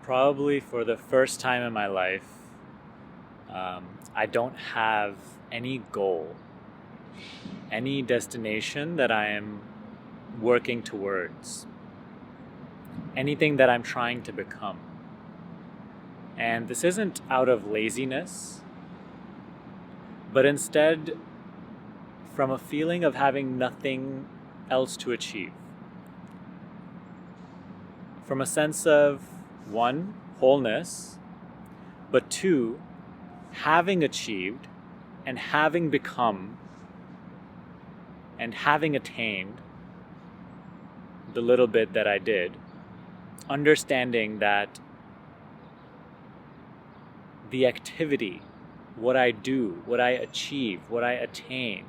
Probably for the first time in my life, I don't have any goal, any destination that I am working towards, anything that I'm trying to become. And this isn't out of laziness, but instead from a feeling of having nothing else to achieve. From a sense of, one, wholeness, but two, having achieved and having become and having attained the little bit that I did, understanding that the activity, what I do, what I achieve, what I attain,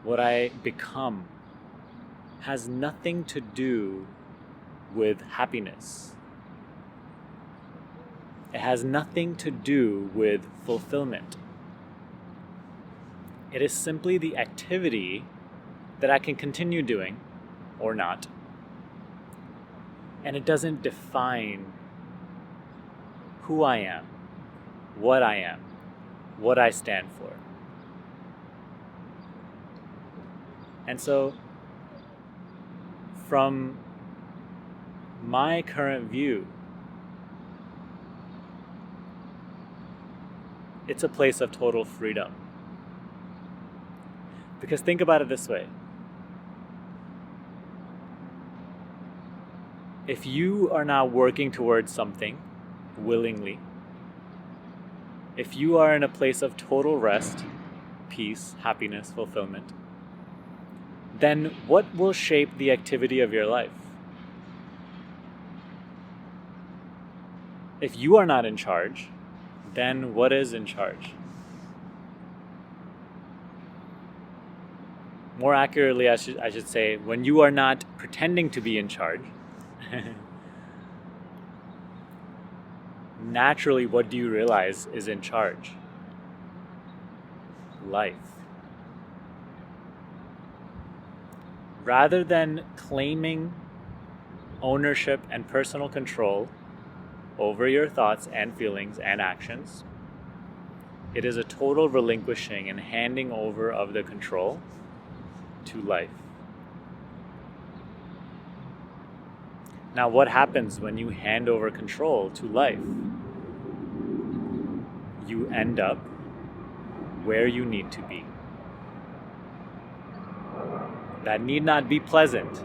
what I become, has nothing to do with happiness. It has nothing to do with fulfillment. It is simply the activity that I can continue doing or not. And it doesn't define who I am, what I stand for. And so, from my current view, it's a place of total freedom. Because think about it this way. If you are now working towards something willingly, if you are in a place of total rest, peace, happiness, fulfillment, then what will shape the activity of your life? If you are not in charge, then what is in charge? More accurately, I should say, when you are not pretending to be in charge, naturally, what do you realize is in charge? Life. Rather than claiming ownership and personal control over your thoughts and feelings and actions, it is a total relinquishing and handing over of the control to life. Now, what happens when you hand over control to life? You end up where you need to be. That need not be pleasant.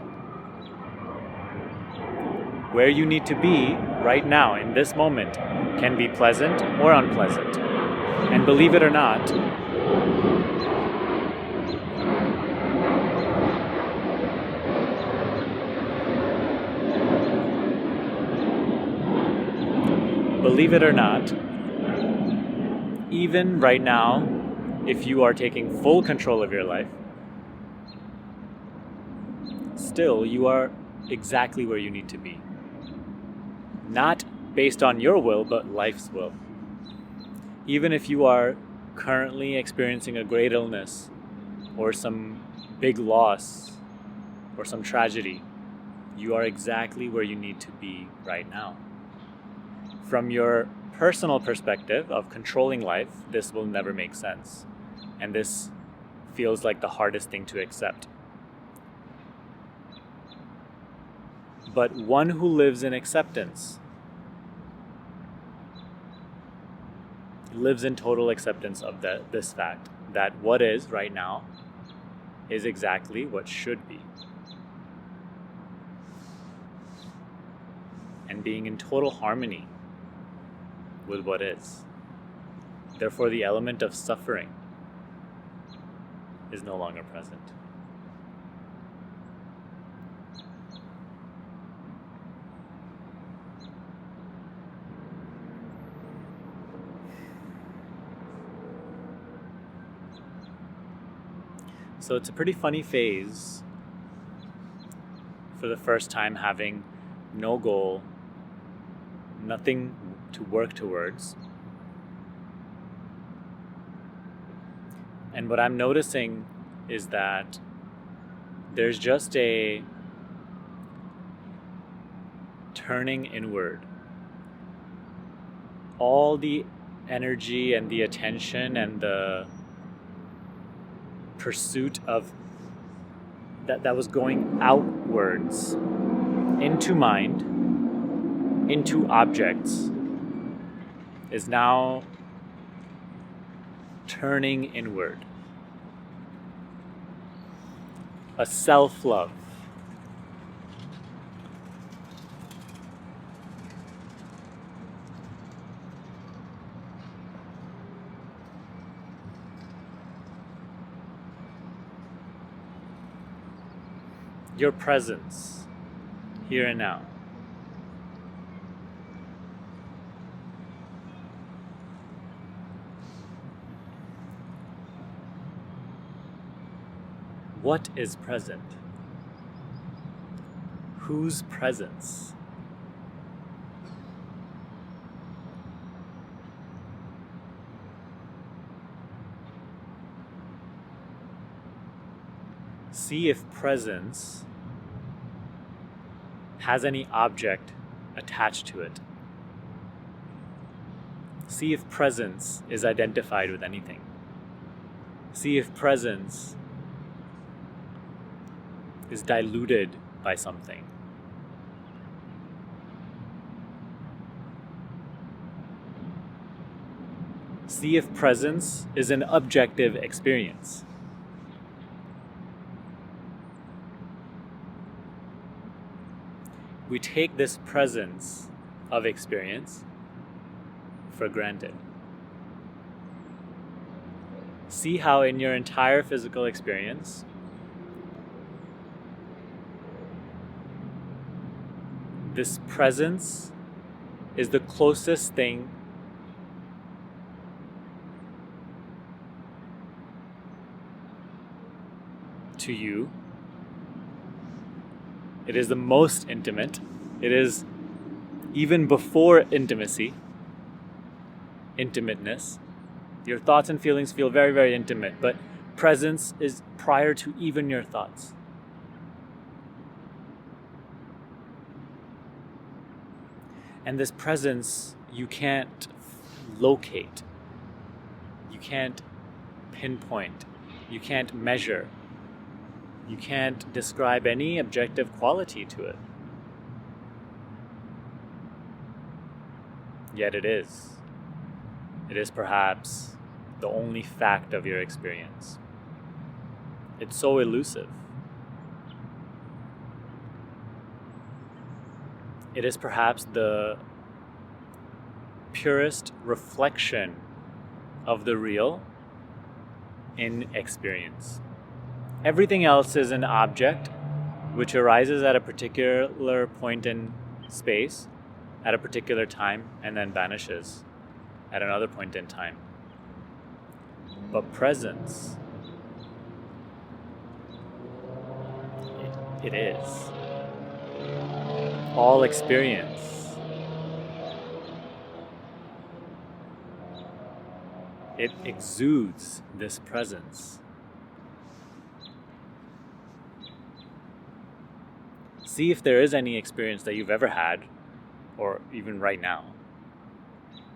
Where you need to be right now, in this moment, can be pleasant or unpleasant. And believe it or not, even right now, if you are taking full control of your life, still you are exactly where you need to be. Not based on your will, but life's will. Even if you are currently experiencing a great illness or some big loss or some tragedy, you are exactly where you need to be right now. From your personal perspective of controlling life, this will never make sense. And this feels like the hardest thing to accept. But one who lives in acceptance lives in total acceptance of this fact that what is right now is exactly what should be. And being in total harmony with what is. Therefore, the element of suffering is no longer present. So it's a pretty funny phase for the first time, having no goal, nothing to work towards. And what I'm noticing is that there's just a turning inward all the energy and the attention and the pursuit of that was going outwards into mind, into objects, is now turning inward. A self-love. Your presence, here and now. What is present? Whose presence? See if presence has any object attached to it. See if presence is identified with anything. See if presence is diluted by something. See if presence is an objective experience. We take this presence of experience for granted. See how in your entire physical experience, this presence is the closest thing to you. It is the most intimate. It is even before intimacy, intimateness. Your thoughts and feelings feel very, very intimate, but presence is prior to even your thoughts. And this presence you can't locate. You can't pinpoint. You can't measure. You can't describe any objective quality to it. Yet it is. It is perhaps the only fact of your experience. It's so elusive. It is perhaps the purest reflection of the real in experience. Everything else is an object which arises at a particular point in space, at a particular time, and then vanishes at another point in time. But presence, it is. All experience. It exudes this presence. See if there is any experience that you've ever had, or even right now.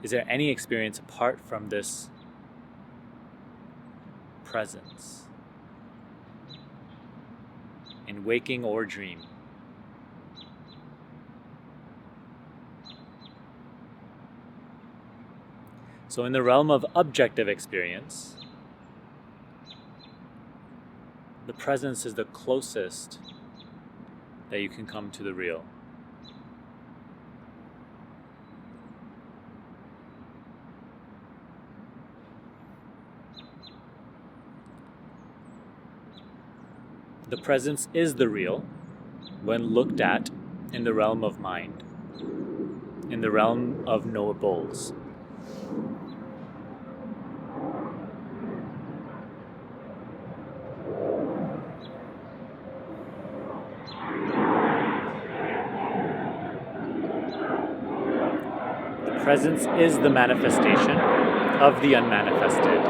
Is there any experience apart from this presence? In waking or dream. So in the realm of objective experience, the presence is the closest that you can come to the real. The presence is the real when looked at in the realm of mind, in the realm of knowables. Presence is the manifestation of the unmanifested.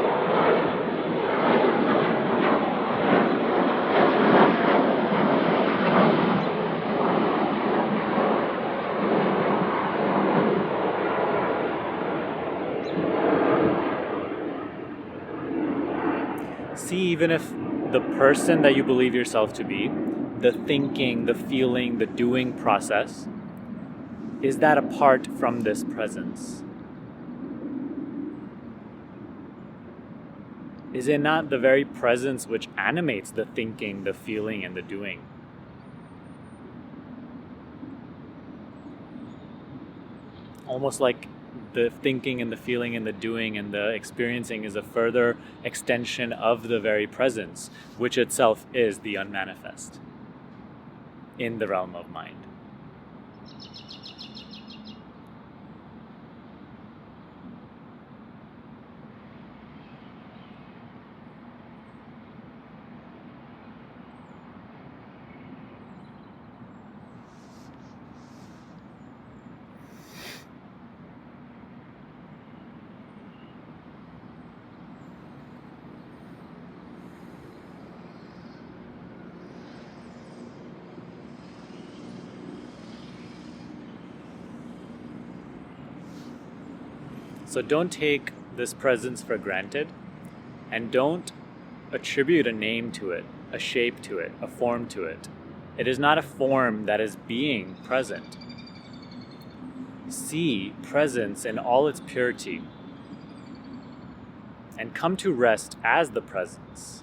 see, even if the person that you believe yourself to be, the thinking, the feeling, the doing process, is that apart from this presence? Is it not the very presence which animates the thinking, the feeling, and the doing? Almost like the thinking and the feeling and the doing and the experiencing is a further extension of the very presence, which itself is the unmanifest in the realm of mind. So don't take this presence for granted, and don't attribute a name to it, a shape to it, a form to it. It is not a form that is being present. See presence in all its purity and come to rest as the presence.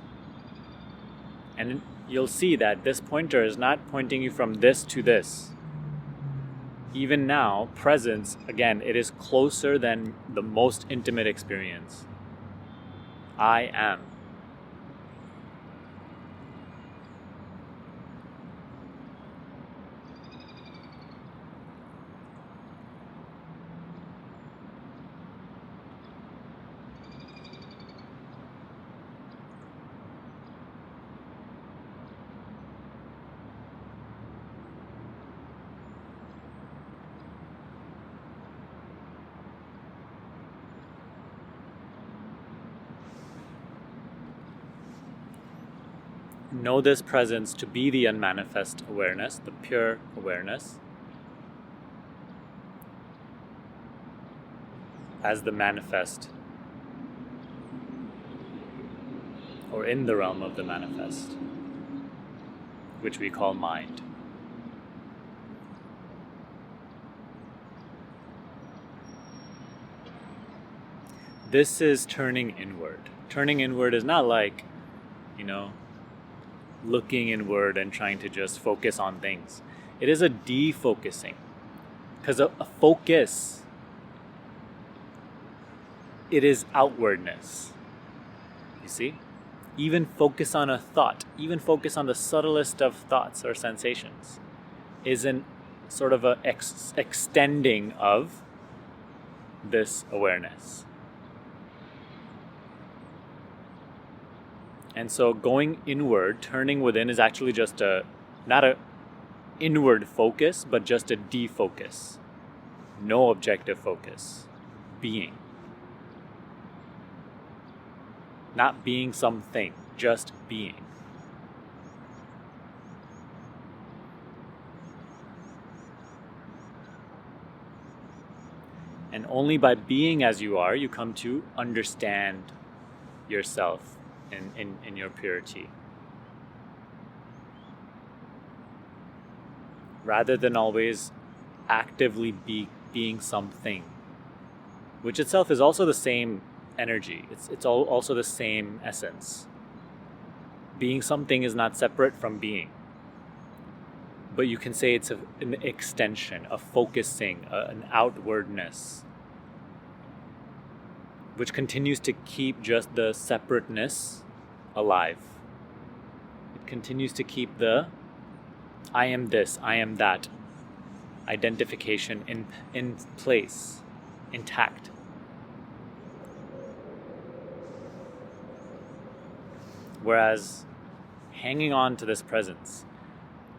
And you'll see that this pointer is not pointing you from this to this. Even now, presence, again, it is closer than the most intimate experience. I am. Know this presence to be the unmanifest awareness, the pure awareness, as the manifest, or in the realm of the manifest, which we call mind. This is turning inward. Turning inward is not like, looking inward and trying to just focus on things. It is a defocusing. Because a focus, it is outwardness. You see? Even focus on a thought, even focus on the subtlest of thoughts or sensations, is an sort of a extending of this awareness. And so going inward, turning within, is actually just not a inward focus, but just a defocus. No objective focus. Being. Not being something, just being. And only by being as you are, you come to understand yourself in your purity. Rather than always actively being something, which itself is also the same energy. It's also the same essence. Being something is not separate from being. But you can say it's an extension, a focusing, an outwardness, which continues to keep just the separateness alive. It continues to keep the I am this, I am that identification in place, intact. Whereas hanging on to this presence,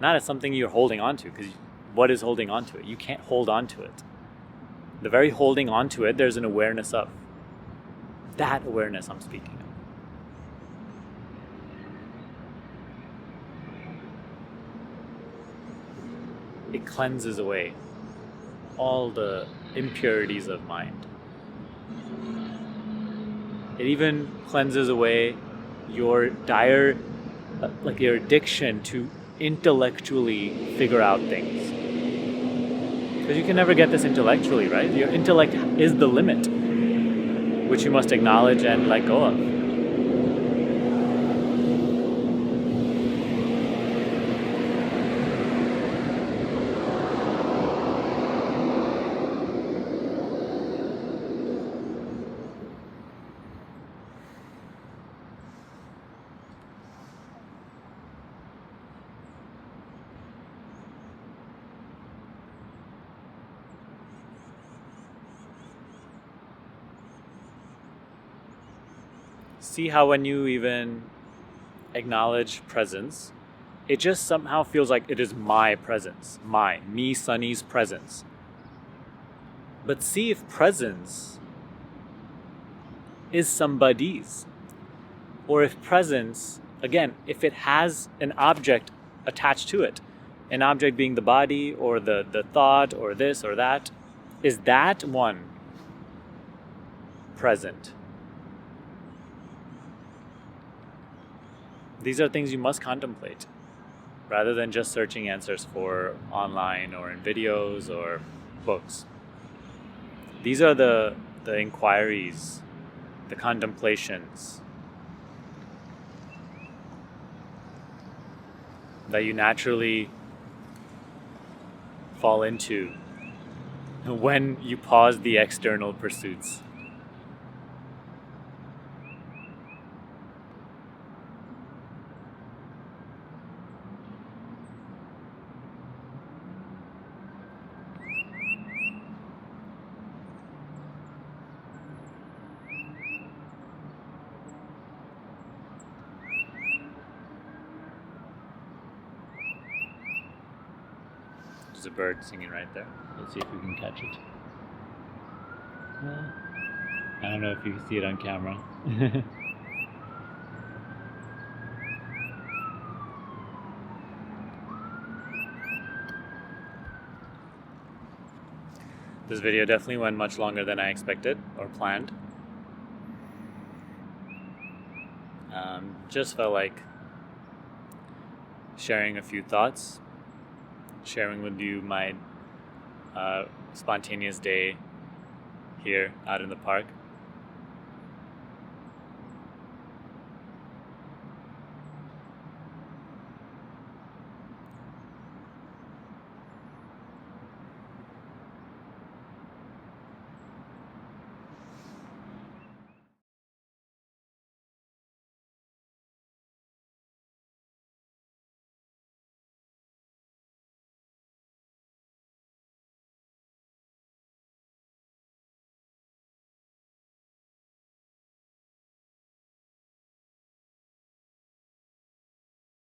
not as something you're holding on to, because what is holding on to it? You can't hold on to it. The very holding on to it, there's an awareness of. That awareness I'm speaking of. It cleanses away all the impurities of mind. It even cleanses away your dire, like your addiction to intellectually figure out things. Because you can never get this intellectually, right? Your intellect is the limit, which you must acknowledge and let go of. See how when you even acknowledge presence, it just somehow feels like it is my presence, me, Sunny's presence. But see if presence is somebody's. Or if presence, again, if it has an object attached to it, an object being the body or the thought or this or that, is that one present? These are things you must contemplate rather than just searching answers for online or in videos or books. These are the inquiries, the contemplations that you naturally fall into when you pause the external pursuits. There's a bird singing right there. Let's see if we can catch it. I don't know if you can see it on camera. This video definitely went much longer than I expected or planned. Just felt like sharing a few thoughts, sharing with you my spontaneous day here out in the park.